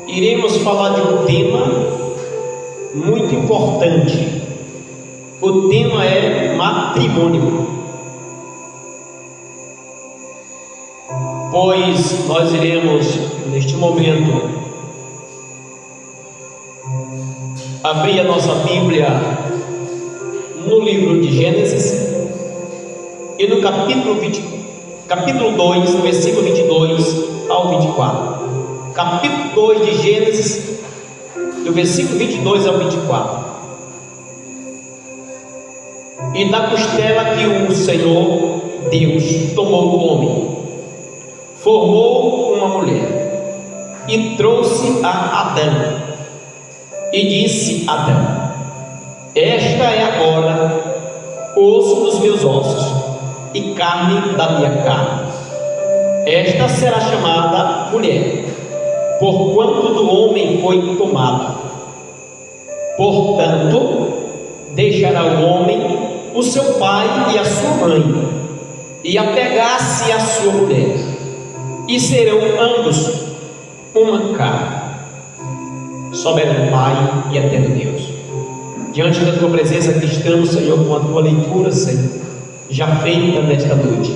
iremos falar de um tema muito importante. O tema é matrimônio, pois nós iremos neste momento abrir a nossa Bíblia no livro de Gênesis e no capítulo 2, no versículo 22 ao 24. Capítulo 2 de Gênesis, do versículo 22 ao 24. E da costela que o Senhor Deus tomou do homem, formou uma mulher e trouxe a Adão, e disse Adão: esta é agora osso dos meus ossos e carne da minha carne. Esta será chamada mulher, porquanto do homem foi tomado. Portanto, deixará o homem o seu pai e a sua mãe, e apegar-se à sua mulher, e serão ambos uma carne. Soberano Pai e eterno Deus, diante da tua presença aqui estamos, Senhor, com a tua leitura, Senhor, já feita nesta noite.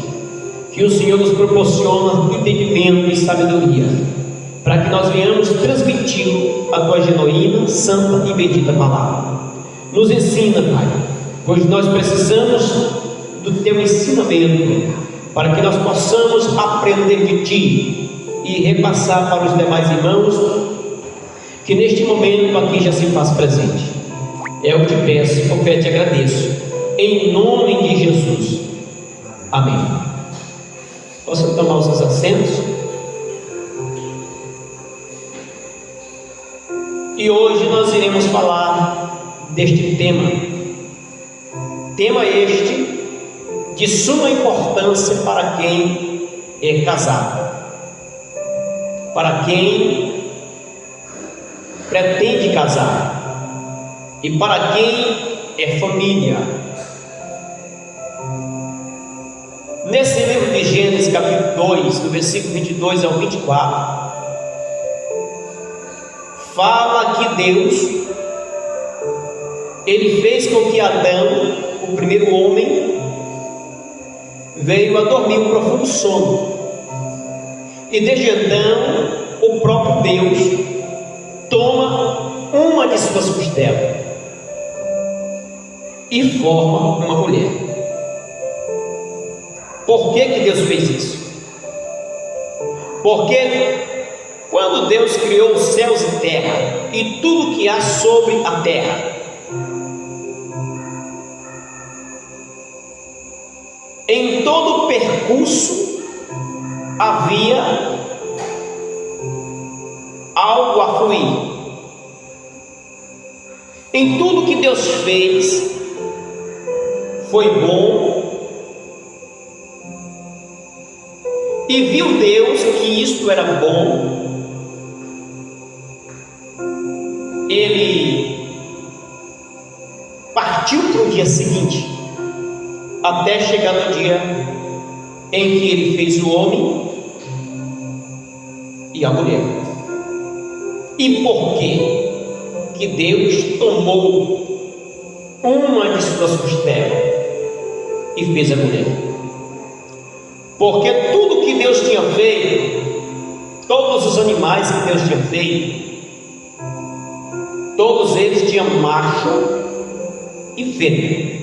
Que o Senhor nos proporciona entendimento e sabedoria, para que nós venhamos transmitir a tua genuína, santa e bendita palavra. Nos ensina, Pai, pois nós precisamos do teu ensinamento, para que nós possamos aprender de ti e repassar para os demais irmãos, que neste momento aqui já se faz presente. É o que te peço, porque te agradeço, em nome de Jesus. Amém. Posso tomar os seus assentos? E hoje nós iremos falar deste tema este de suma importância para quem é casado, para quem pretende casar e para quem é família. Nesse livro de Gênesis, capítulo 2, do versículo 22 ao 24, fala que Deus, ele fez com que Adão, o primeiro homem, veio a dormir um profundo sono, e desde então o próprio Deus toma uma de suas costelas e forma uma mulher. Por que Deus fez isso? Porque quando Deus criou os céus e terra e tudo que há sobre a terra, em todo o percurso havia algo a fluir. Em tudo que Deus fez foi bom, e viu Deus que isto era bom. Ele partiu para o dia seguinte, até chegar no dia em que ele fez o homem e a mulher. E por que Deus tomou uma de suas costelas e fez a mulher? Porque tudo que Deus tinha feito, todos os animais que Deus tinha feito, todos eles tinham macho e fêmea.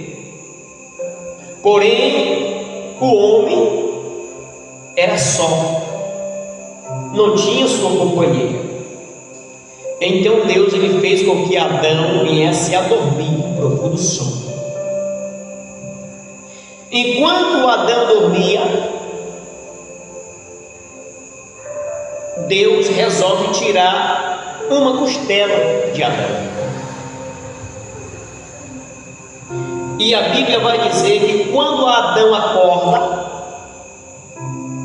Porém, o homem era só, não tinha sua companheira. Então Deus, ele fez com que Adão viesse a dormir em profundo sono. Enquanto Adão dormia, Deus resolve tirar uma costela de Adão. E a Bíblia vai dizer que quando Adão acorda,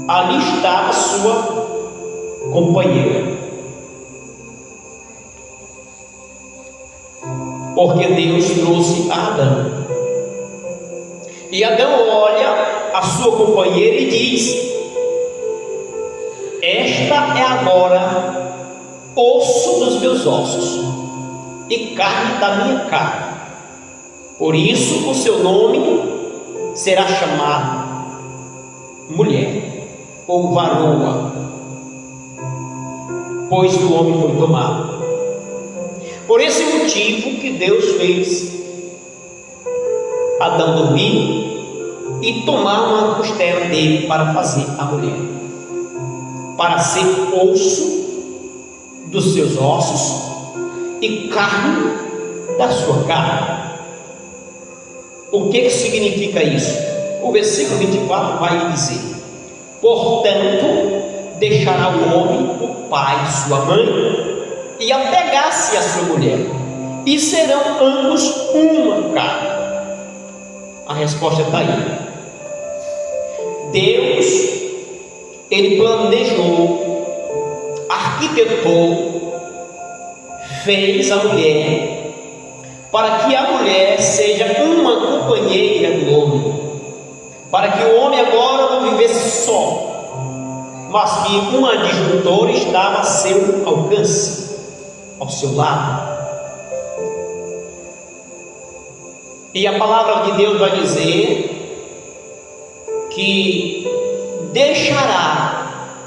ali está a sua companheira. Porque Deus trouxe a Adão. E Adão olha a sua companheira e diz: esta é agora osso dos meus ossos e carne da minha carne. Por isso o seu nome será chamado mulher ou varoa, pois do homem foi tomado. Por esse motivo que Deus fez Adão dormir e tomar uma costela dele para fazer a mulher, para ser osso dos seus ossos e carne da sua carne. O que significa isso? O versículo 24 vai dizer: portanto, deixará o homem o pai e sua mãe e apegar-se à sua mulher, e serão ambos uma carne. A resposta está aí. Deus, Ele planejou, arquitetou, fez a mulher para que a mulher seja uma companheira do homem, para que o homem agora não vivesse só, mas que uma adjuntora estava a seu alcance, ao seu lado. E a palavra de Deus vai dizer que deixará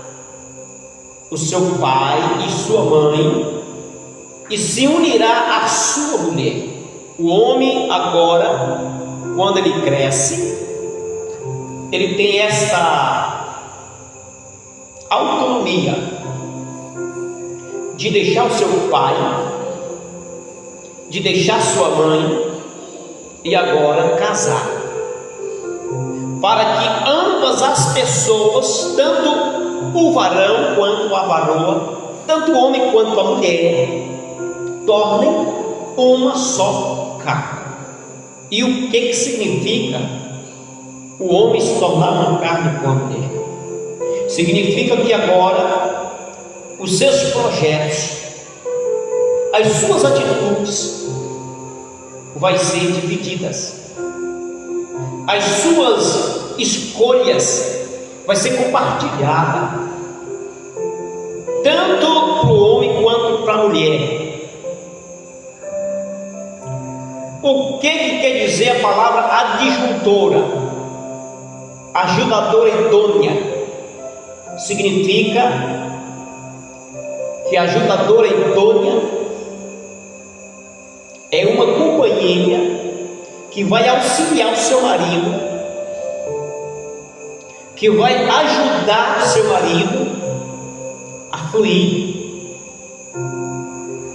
o seu pai e sua mãe e se unirá à sua mulher. O homem agora, quando ele cresce, ele tem essa autonomia de deixar o seu pai, de deixar sua mãe e agora casar, para que ambas as pessoas, tanto o varão quanto a varoa, tanto o homem quanto a mulher, tornem uma só carne. E o que significa o homem se tornar uma carne com a mulher? Significa que agora os seus projetos, as suas atitudes vai ser divididas, as suas escolhas vai ser compartilhada, tanto para o homem quanto para a mulher. O que quer dizer a palavra adjuntora? Ajudadora idônea significa que a ajudadora idônea é uma companheira que vai auxiliar o seu marido, que vai ajudar o seu marido a fluir,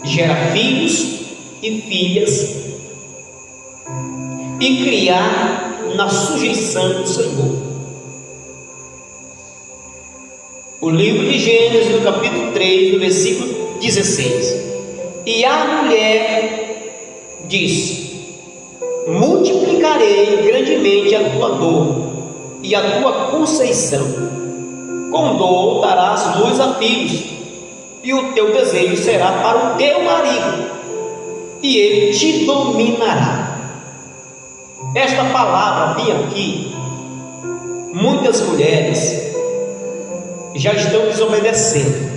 gerar filhos e filhas e criar na sujeição do Senhor. O livro de Gênesis, no capítulo 3, no versículo 16: e a mulher disse: multiplicarei grandemente a tua dor e a tua conceição, com dor darás luz a filhos, e o teu desejo será para o teu marido, e ele te dominará. Esta palavra bem aqui, muitas mulheres já estão desobedecendo,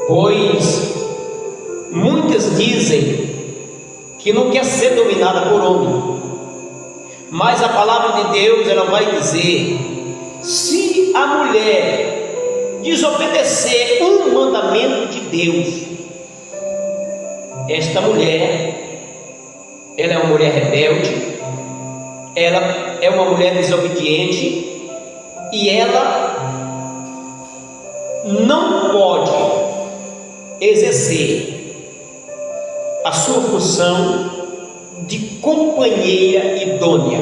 pois muitas dizem que não quer ser dominada por homem, mas a palavra de Deus ela vai dizer: se a mulher desobedecer um mandamento de Deus, esta mulher, ela é uma mulher rebelde, ela é uma mulher desobediente, e ela não pode exercer a sua função de companheira idônea.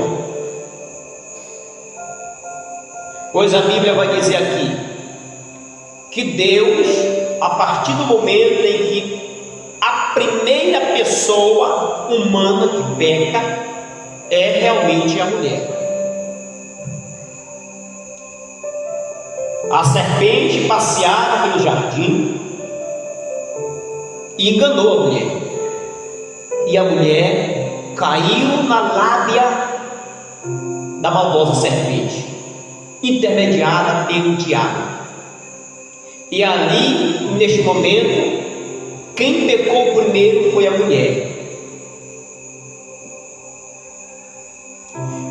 Pois a Bíblia vai dizer aqui que Deus, a partir do momento em que a primeira pessoa humana que peca é realmente a mulher. A serpente passeava pelo jardim e enganou a mulher, e a mulher caiu na lábia da maldosa serpente, intermediada pelo diabo. E ali, neste momento, quem pecou primeiro foi a mulher.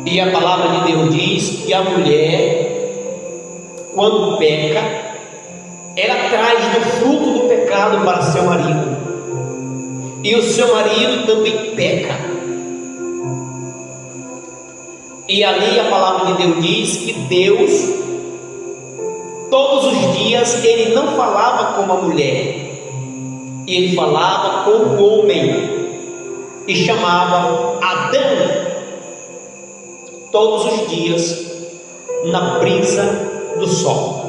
E a palavra de Deus diz que a mulher, quando peca, ela traz do fruto do pecado para seu marido. E o seu marido também peca. E ali a palavra de Deus diz que Deus, todos os dias, Ele não falava como a mulher, Ele falava com o homem, e chamava Adão, todos os dias, na brisa do sol.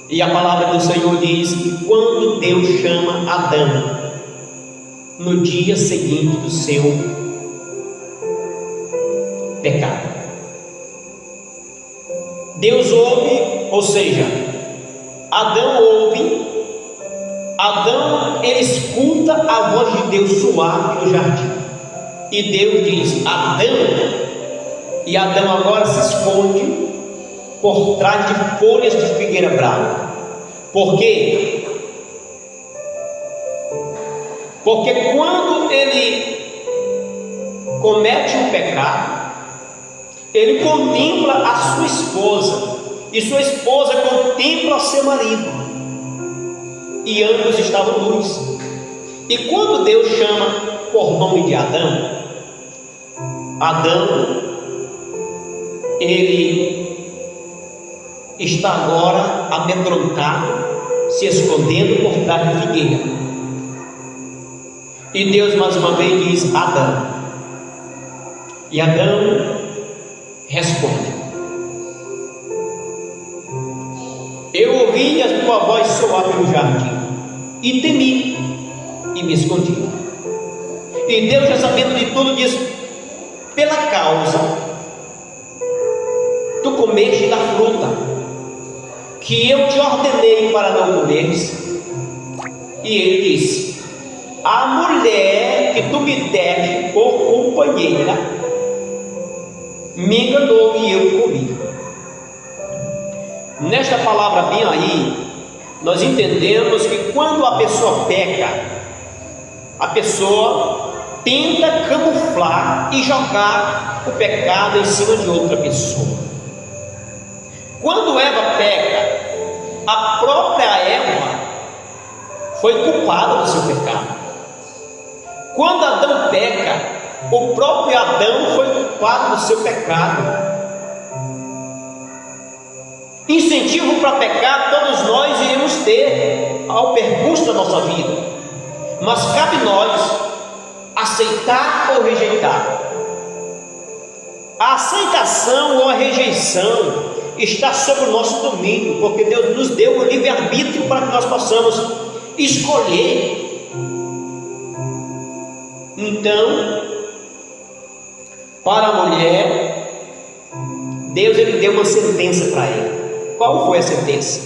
E a palavra do Senhor diz que quando Deus chama Adão, no dia seguinte do seu pecado, Deus ouve, ou seja, Adão ouve, Adão, ele escuta a voz de Deus suave no jardim, e Deus diz: Adão, e Adão agora se esconde por trás de folhas de figueira brava. Por quê? Porque quando ele comete um pecado, ele contempla a sua esposa, e sua esposa contempla seu marido, e ambos estavam nus. E quando Deus chama por nome de Adão, Adão, ele está agora amedrontado, se escondendo por trás da figueira. E Deus mais uma vez diz: Adão. E Adão responde: eu ouvi a tua voz soar pelo jardim, e temi, e me escondi. E Deus, já sabendo de tudo, diz: pela causa tu comeste da fruta que eu te ordenei para não comeres. E ele disse: a mulher que tu me deste por companheira me enganou e eu comi. Nesta palavra bem aí, nós entendemos que quando a pessoa peca, a pessoa tenta camuflar e jogar o pecado em cima de outra pessoa. Quando Eva peca, a própria Eva foi culpada do seu pecado. Quando Adão peca, o próprio Adão foi culpado do seu pecado. Incentivo para pecar todos nós iremos ter ao percurso da nossa vida, mas cabe nós aceitar ou rejeitar. A aceitação ou a rejeição está sob o nosso domínio, porque Deus nos deu o livre-arbítrio para que nós possamos escolher. Então, para a mulher, Deus ele deu uma sentença para ela. Qual foi a sentença?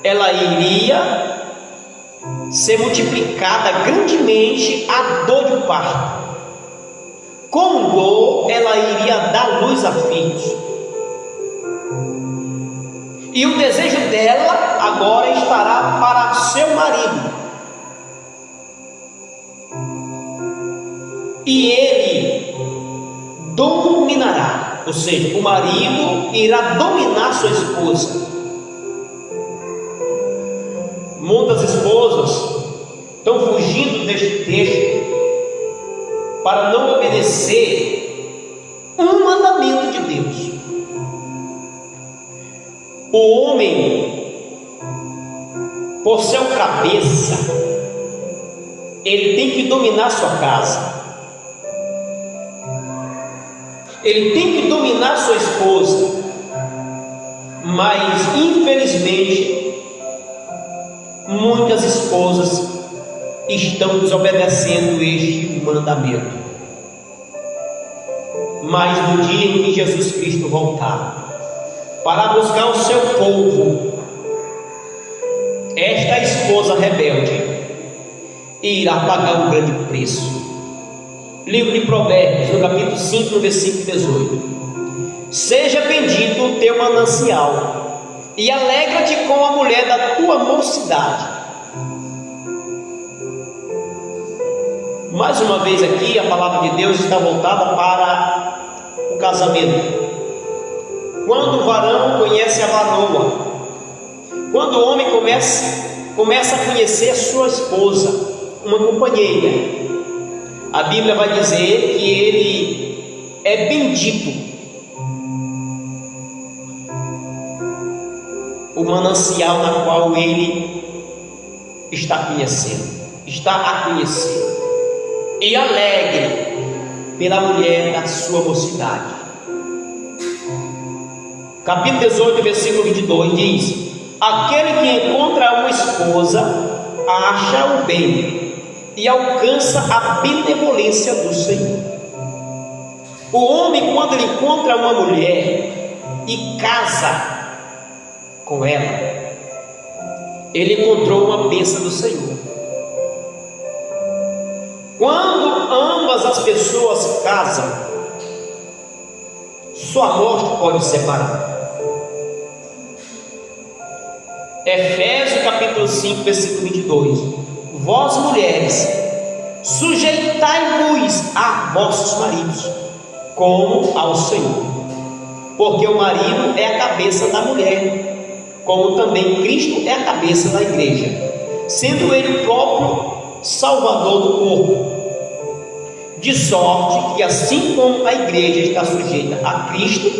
Ela iria ser multiplicada grandemente a dor de parto. Com dor, ela iria dar luz a filhos. E o desejo dela agora estará para seu marido. E ele dominará, ou seja, o marido irá dominar sua esposa. Muitas esposas estão fugindo deste texto para não obedecer um mandamento de Deus. O homem, por ser o cabeça, ele tem que dominar sua casa, ele tem que dominar sua esposa, mas infelizmente muitas esposas estão desobedecendo este mandamento. Mas no dia em que Jesus Cristo voltar para buscar o seu povo, esta esposa rebelde irá pagar um grande preço. Livro de Provérbios, no capítulo 5, no versículo 18: seja bendito o teu manancial, e alegra alegra-te com a mulher da tua mocidade. Mais uma vez aqui, a palavra de Deus está voltada para o casamento. Quando o varão conhece a varoa, quando o homem começa a conhecer a sua esposa, uma companheira, a Bíblia vai dizer que ele é bendito. O manancial na qual ele está a conhecer, e alegre pela mulher da sua mocidade. Capítulo 18, versículo 22 diz: aquele que encontra uma esposa acha o bem e alcança a benevolência do Senhor. O homem, quando ele encontra uma mulher e casa com ela, ele encontrou uma bênção do Senhor. Quando ambas as pessoas casam, só a morte pode separar. Efésios capítulo 5, versículo 22: vós mulheres, sujeitai-vos a vossos maridos, como ao Senhor, porque o marido é a cabeça da mulher, como também Cristo é a cabeça da igreja, sendo ele o próprio Salvador do corpo, de sorte que assim como a igreja está sujeita a Cristo,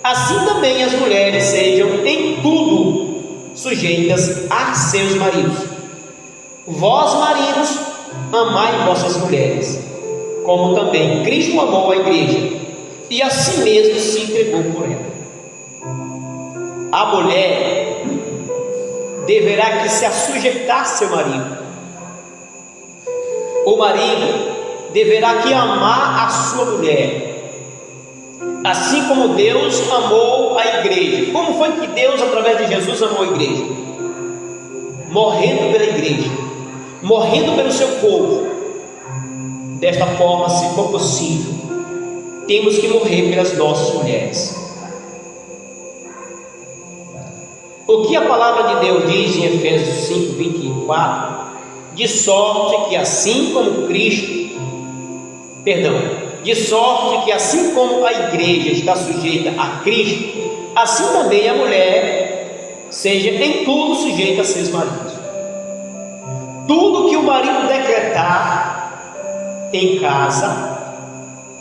assim também as mulheres sejam em tudo sujeitas a seus maridos. Vós, maridos, amai vossas mulheres, como também Cristo amou a igreja e a si mesmo se entregou por ela. A mulher deverá que se assujeitar a seu marido. O marido deverá que amar a sua mulher, assim como Deus amou a igreja. Como foi que Deus, através de Jesus, amou a igreja? Morrendo pela igreja, morrendo pelo seu povo. Desta forma, se for possível, temos que morrer pelas nossas mulheres. O que a palavra de Deus diz em Efésios 5, 24? De sorte que assim como a igreja está sujeita a Cristo, assim também a mulher seja em tudo sujeita a seus maridos. Tudo que o marido decretar em casa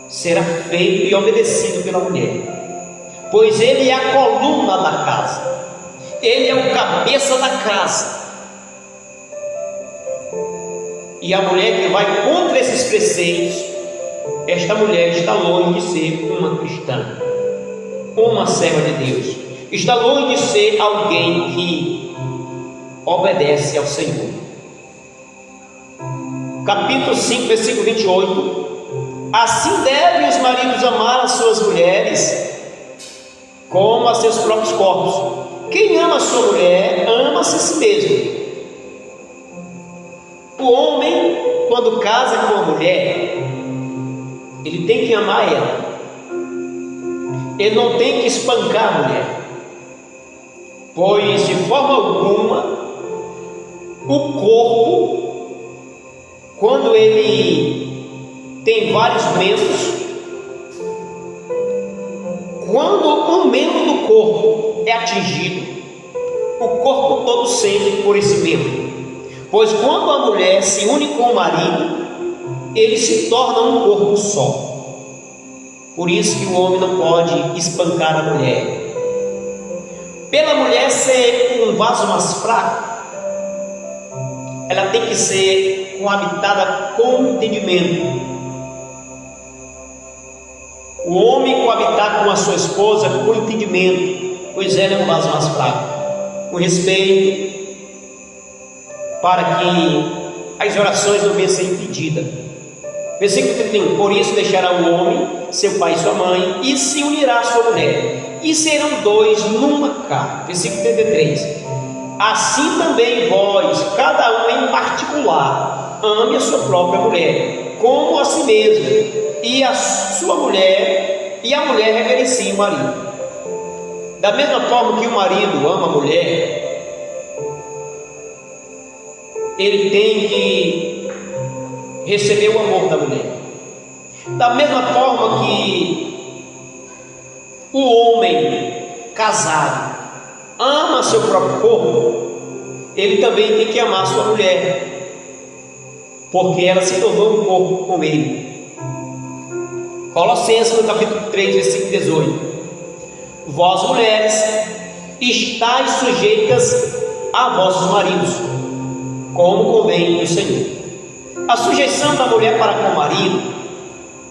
será feito e obedecido pela mulher, pois ele é a coluna da casa, ele é o cabeça da casa. E a mulher que vai contra esses preceitos, esta mulher está longe de ser uma cristã, uma serva de Deus, está longe de ser alguém que obedece ao Senhor. Capítulo 5, versículo 28: assim devem os maridos amar as suas mulheres como a seus próprios corpos. Quem ama a sua mulher, ama-se a si mesmo. O homem, quando casa com a mulher, ele tem que amar ela, ele não tem que espancar a mulher, pois de forma alguma o corpo, quando ele tem vários membros, quando um membro do corpo é atingido, o corpo todo sente por esse membro. Pois quando a mulher se une com o marido, ele se torna um corpo só. Por isso que o homem não pode espancar a mulher. Pela mulher ser um vaso mais fraco, ela tem que ser coabitada com entendimento. O homem coabitar com a sua esposa com entendimento, pois ela é um vaso mais fraco, com respeito, para que as orações não venham a ser impedidas. Versículo 31: por isso deixará o homem seu pai e sua mãe, e se unirá à sua mulher, e serão dois numa carne. Versículo 33: assim também vós, cada um em particular, ame a sua própria mulher, como a si mesmo, e a sua mulher, e a mulher reverencie o marido. Da mesma forma que o marido ama a mulher, ele tem que receber o amor da mulher. Da mesma forma que o homem casado ama seu próprio corpo, ele também tem que amar sua mulher, porque ela se tornou um corpo com ele. Colossenses, no capítulo 3, versículo 18: Vós, mulheres, estáis sujeitas a vossos maridos, como convém no Senhor. A sujeição da mulher para com o marido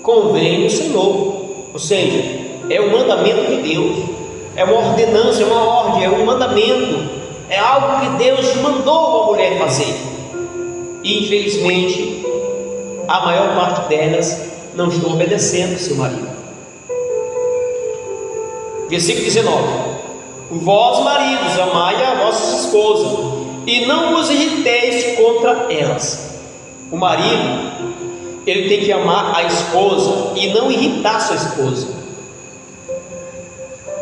convém no Senhor, ou seja, é um mandamento de Deus, é uma ordenança, é uma ordem, é um mandamento, é algo que Deus mandou a mulher fazer. E infelizmente a maior parte delas não estão obedecendo seu marido. Versículo 19: Vós, maridos, amai a vossas esposas, e não vos irriteis contra elas. O marido, ele tem que amar a esposa e não irritar sua esposa,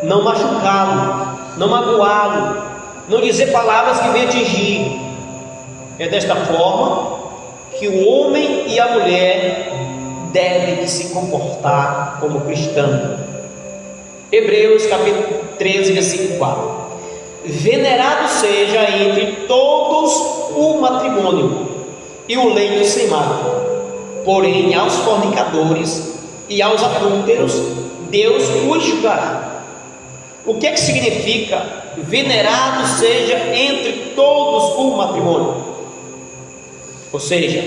não machucá-lo, não magoá-lo, não dizer palavras que venham atingir. É desta forma que o homem e a mulher devem se comportar como cristãos. Hebreus capítulo 13, versículo 4: Venerado seja entre todos o matrimônio e o leito sem mácula, porém aos fornicadores e aos adúlteros Deus os julgará. O que é que significa venerado seja entre todos o matrimônio? Ou seja,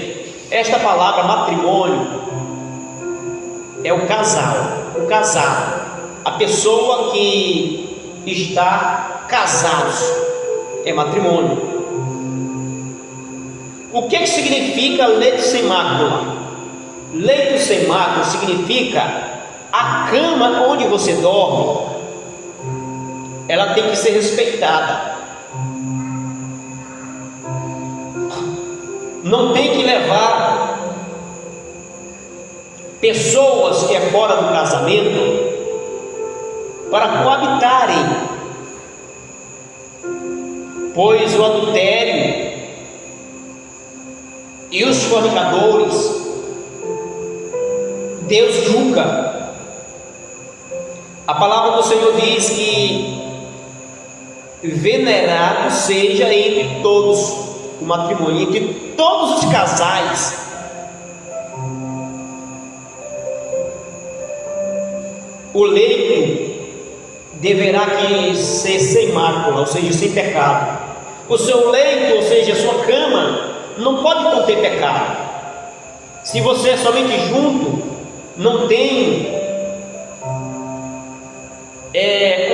esta palavra matrimônio é o casal, o casado, a pessoa que está casados, é matrimônio. O que significa leito sem mácula? Leito sem mácula significa a cama onde você dorme, ela tem que ser respeitada. Não tem que levar pessoas que é fora do casamento para coabitarem, pois o adultério e os fornicadores Deus julga. A palavra do Senhor diz que venerado seja entre todos o matrimônio, entre todos os casais. O leito deverá ser sem mácula, ou seja, sem pecado. O seu leito, ou seja, a sua cama, não pode conter pecado. Se você é somente junto, não tem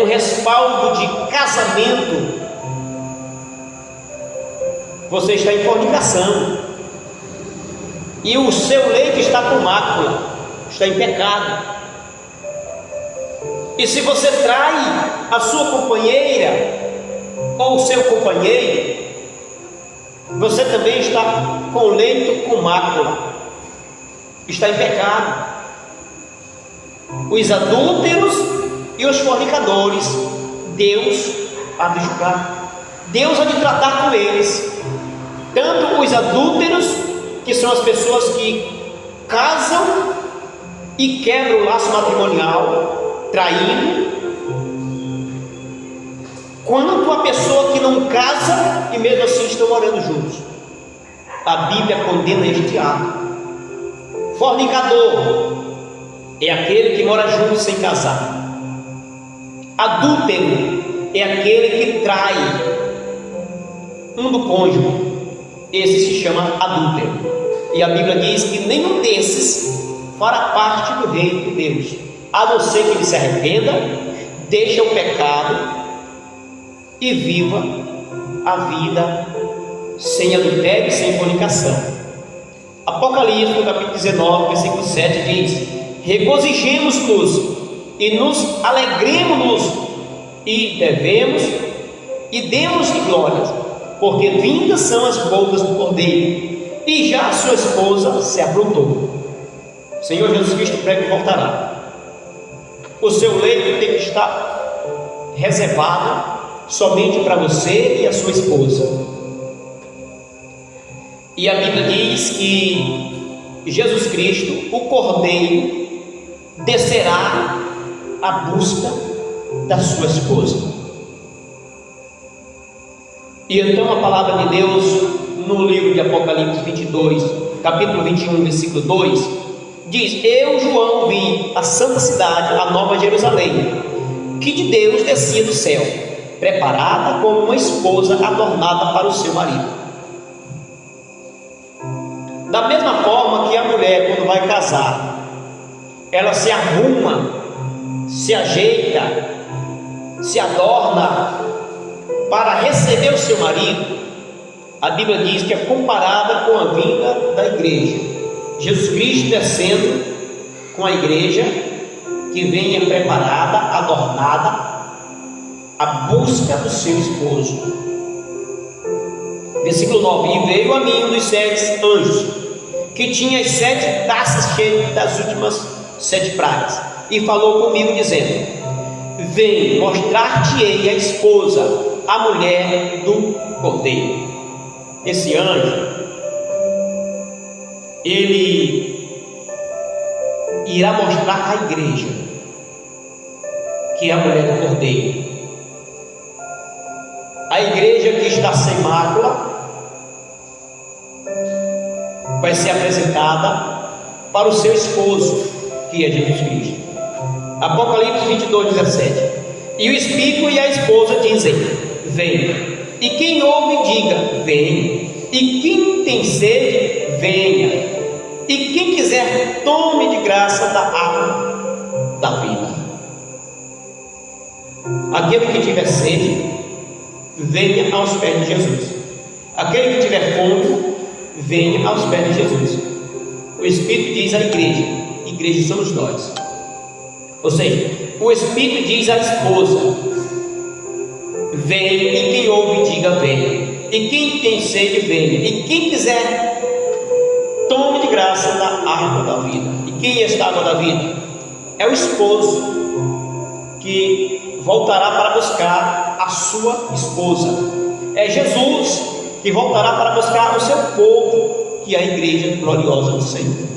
um respaldo de casamento, você está em fornicação, e o seu leito está com mácula, está em pecado. E se você trai a sua companheira ou o seu companheiro, você também está com o leito com mácula, está em pecado. Os adúlteros e os fornicadores, Deus há de julgar, Deus há de tratar com eles, tanto os adúlteros, que são as pessoas que casam e quebram o laço matrimonial, traindo, quanto a pessoa que não casa e mesmo assim estão morando juntos. A Bíblia condena este ato. Fornicador é aquele que mora junto sem casar. Adúltero é aquele que trai um do cônjuge. Esse se chama adúltero. E a Bíblia diz que nenhum desses fará parte do reino de Deus, a não ser que ele se arrependa, deixe o pecado e viva a vida sem adultério e sem fornicação. Apocalipse, no capítulo 19, versículo 7 diz: regozijemos-nos e nos alegremos-nos e devemos e demos-lhe glórias, porque vindas são as bodas do Cordeiro, e já a sua esposa se aprontou. O Senhor Jesus Cristo breve voltará. O seu leito tem que estar reservado somente para você e a sua esposa. E a Bíblia diz que Jesus Cristo, o Cordeiro, descerá à busca da sua esposa. E então a palavra de Deus no livro de Apocalipse 22, capítulo 21, versículo 2, diz: eu, João, vi a santa cidade, a nova Jerusalém, que de Deus descia do céu, preparada como uma esposa adornada para o seu marido. Da mesma forma que a mulher, quando vai casar, ela se arruma, se ajeita, se adorna para receber o seu marido, a Bíblia diz que é comparada com a vinda da igreja. Jesus Cristo descendo com a igreja, que venha preparada, adornada, à busca do seu esposo. Versículo 9: e veio a mim um dos 7 anjos, que tinha as 7 taças cheias das últimas 7 pragas, e falou comigo dizendo: vem, mostrar-te-ei a esposa, a mulher do Cordeiro. Esse anjo, ele irá mostrar à igreja que é a mulher do Cordeiro. A igreja que está sem mácula vai ser apresentada para o seu esposo, que é Jesus Cristo. Apocalipse 22, 17: e o Espírito e a esposa dizem: vem. E quem ouve, diga: vem. E quem tem sede, venha. E quem quiser, tome de graça da água da vida. Aquele que tiver sede, venha aos pés de Jesus. Aquele que tiver fome, venha aos pés de Jesus. O Espírito diz à igreja: igreja somos nós. Ou seja, o Espírito diz à esposa: vem. E quem ouve, diga: venha. E quem tem sede, venha. E quem quiser, tome de graça da água da vida. E quem é esta água da vida? É o esposo que voltará para buscar a sua esposa. É Jesus que voltará para buscar o seu povo, que é a igreja gloriosa do Senhor.